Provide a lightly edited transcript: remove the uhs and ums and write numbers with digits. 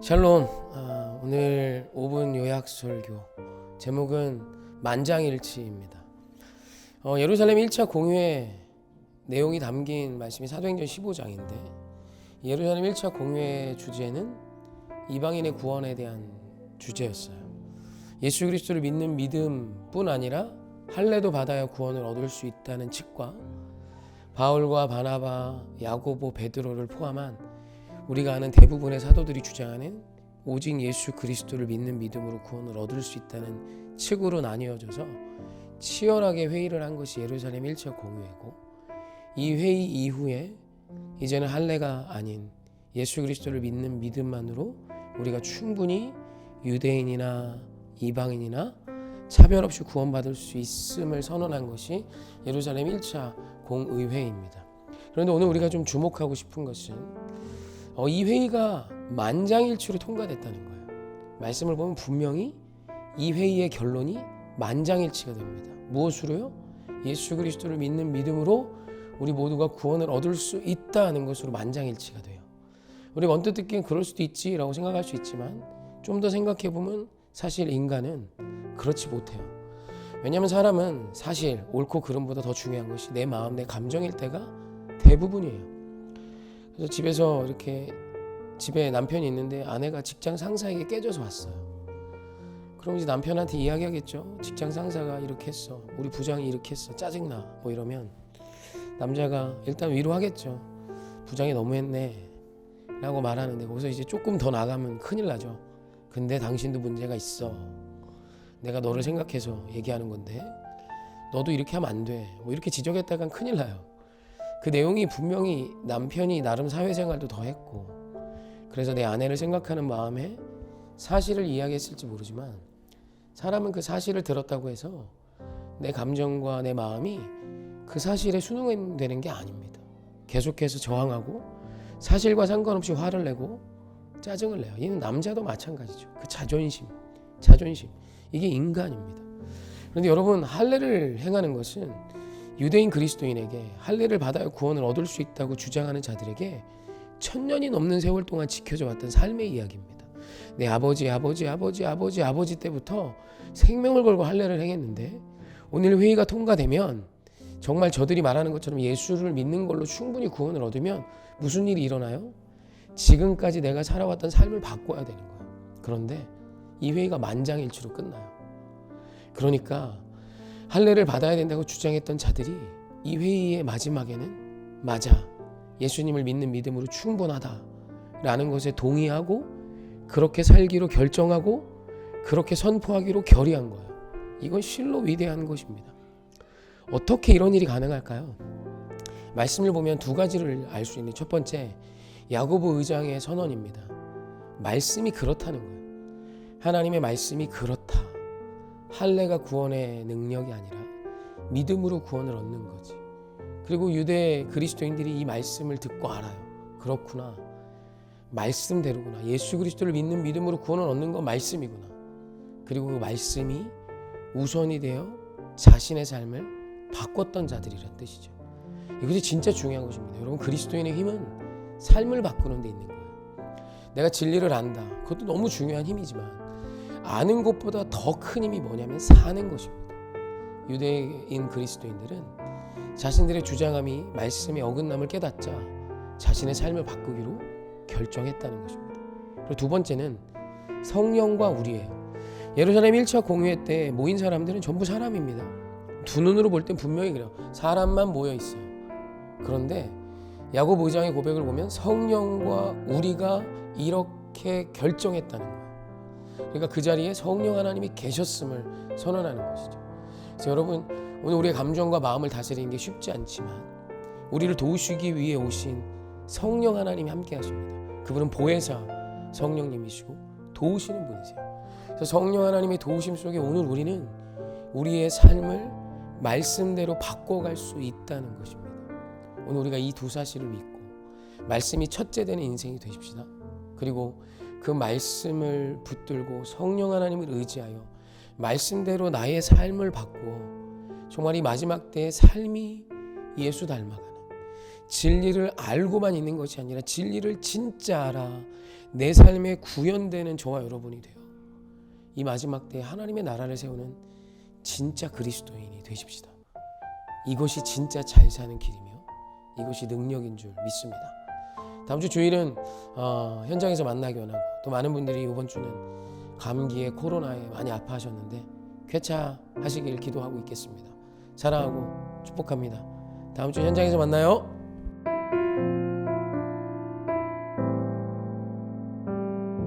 샬롬. 오늘 5분 요약 설교 제목은 만장일치입니다. 예루살렘 1차 공회의 내용이 담긴 말씀이 사도행전 15장인데 예루살렘 1차 공회의 주제는 이방인의 구원에 대한 주제였어요. 예수 그리스도를 믿는 믿음뿐 아니라 할례도 받아야 구원을 얻을 수 있다는 측과 바울과 바나바, 야고보, 베드로를 포함한 우리가 아는 대부분의 사도들이 주장하는 오직 예수 그리스도를 믿는 믿음으로 구원을 얻을 수 있다는 측으로 나뉘어져서 치열하게 회의를 한 것이 예루살렘 1차 공회고, 이 회의 이후에 이제는 할례가 아닌 예수 그리스도를 믿는 믿음만으로 우리가 충분히 유대인이나 이방인이나 차별 없이 구원받을 수 있음을 선언한 것이 예루살렘 1차 공의회입니다. 그런데 오늘 우리가 좀 주목하고 싶은 것은 이 회의가 만장일치로 통과됐다는 거예요. 말씀을 보면 분명히 이 회의의 결론이 만장일치가 됩니다. 무엇으로요? 예수 그리스도를 믿는 믿음으로 우리 모두가 구원을 얻을 수 있다는 것으로 만장일치가 돼요. 우리 언뜻 듣기엔 그럴 수도 있지라고 생각할 수 있지만 좀 더 생각해 보면 사실 인간은 그렇지 못해요. 왜냐하면 사람은 사실 옳고 그름보다 더 중요한 것이 내 마음, 내 감정일 때가 대부분이에요. 그래서 집에서 이렇게 집에 남편이 있는데 아내가 직장 상사에게 깨져서 왔어요. 그럼 이제 남편한테 이야기하겠죠. 직장 상사가 이렇게 했어, 우리 부장이 이렇게 했어, 짜증나, 뭐 이러면 남자가 일단 위로하겠죠. 부장이 너무했네 라고 말하는데 거기서 이제 조금 더 나가면 큰일 나죠. 근데 당신도 문제가 있어, 내가 너를 생각해서 얘기하는 건데 너도 이렇게 하면 안 돼, 뭐 이렇게 지적했다간 큰일 나요. 그 내용이 분명히 남편이 나름 사회생활도 더 했고 그래서 내 아내를 생각하는 마음에 사실을 이야기했을지 모르지만 사람은 그 사실을 들었다고 해서 내 감정과 내 마음이 그 사실에 순응되는 게 아닙니다. 계속해서 저항하고 사실과 상관없이 화를 내고 짜증을 내요. 이는 남자도 마찬가지죠. 그 자존심 이게 인간입니다. 그런데 여러분, 할례를 행하는 것은 유대인 그리스도인에게 할례를 받아야 구원을 얻을 수 있다고 주장하는 자들에게 천년이 넘는 세월 동안 지켜져 왔던 삶의 이야기입니다. 내 아버지 때부터 생명을 걸고 할례를 행했는데 오늘 회의가 통과되면 정말 저들이 말하는 것처럼 예수를 믿는 걸로 충분히 구원을 얻으면 무슨 일이 일어나요? 지금까지 내가 살아왔던 삶을 바꿔야 되는 거예요. 그런데 이 회의가 만장일치로 끝나요. 그러니까 할례를 받아야 된다고 주장했던 자들이 이 회의의 마지막에는 맞아, 예수님을 믿는 믿음으로 충분하다라는 것에 동의하고 그렇게 살기로 결정하고 그렇게 선포하기로 결의한 거예요. 이건 실로 위대한 것입니다. 어떻게 이런 일이 가능할까요? 말씀을 보면 두 가지를 알 수 있는, 첫 번째, 야고보 의장의 선언입니다. 말씀이 그렇다는 거예요. 하나님의 말씀이 그렇다. 할례가 구원의 능력이 아니라 믿음으로 구원을 얻는 거지. 그리고 유대 그리스도인들이 이 말씀을 듣고 알아요. 그렇구나, 말씀대로구나. 예수 그리스도를 믿는 믿음으로 구원을 얻는 건 말씀이구나. 그리고 그 말씀이 우선이 되어 자신의 삶을 바꿨던 자들이란 뜻이죠. 이것이 진짜 중요한 것입니다. 여러분, 그리스도인의 힘은 삶을 바꾸는 데 있는 거예요. 내가 진리를 안다, 그것도 너무 중요한 힘이지만 아는 것보다 더 큰 힘이 뭐냐면 사는 것입니다. 유대인 그리스도인들은 자신들의 주장함이 말씀의 어긋남을 깨닫자 자신의 삶을 바꾸기로 결정했다는 것입니다. 그리고 두 번째는 성령과 우리예요. 예루살렘 1차 공회 때 모인 사람들은 전부 사람입니다. 두 눈으로 볼 땐 분명히 그래요. 사람만 모여 있어요. 그런데 야고보 의장의 고백을 보면 성령과 우리가 이렇게 결정했다는 거예요. 그러니까 그 자리에 성령 하나님이 계셨음을 선언하는 것이죠. 그래서 여러분, 오늘 우리의 감정과 마음을 다스리는 게 쉽지 않지만 우리를 도우시기 위해 오신 성령 하나님이 함께 하십니다. 그분은 보혜사 성령님이시고 도우시는 분이세요. 그래서 성령 하나님의 도우심 속에 오늘 우리는 우리의 삶을 말씀대로 바꿔갈 수 있다는 것입니다. 오늘 우리가 이 두 사실을 믿고 말씀이 첫째 되는 인생이 되십시다. 그리고 그 말씀을 붙들고 성령 하나님을 의지하여 말씀대로 나의 삶을 바꾸어 정말 이 마지막 때의 삶이 예수 닮아가는, 진리를 알고만 있는 것이 아니라 진리를 진짜 알아 내 삶에 구현되는 저와 여러분이 돼요. 이 마지막 때에 하나님의 나라를 세우는 진짜 그리스도인이 되십시다. 이것이 진짜 잘 사는 길이며 이것이 능력인 줄 믿습니다. 다음 주 주일은 현장에서 만나기 원하고, 또 많은 분들이 이번 주는 감기에 코로나에 많이 아파하셨는데 쾌차하시길 기도하고 있겠습니다. 사랑하고 축복합니다. 다음 주 현장에서 만나요.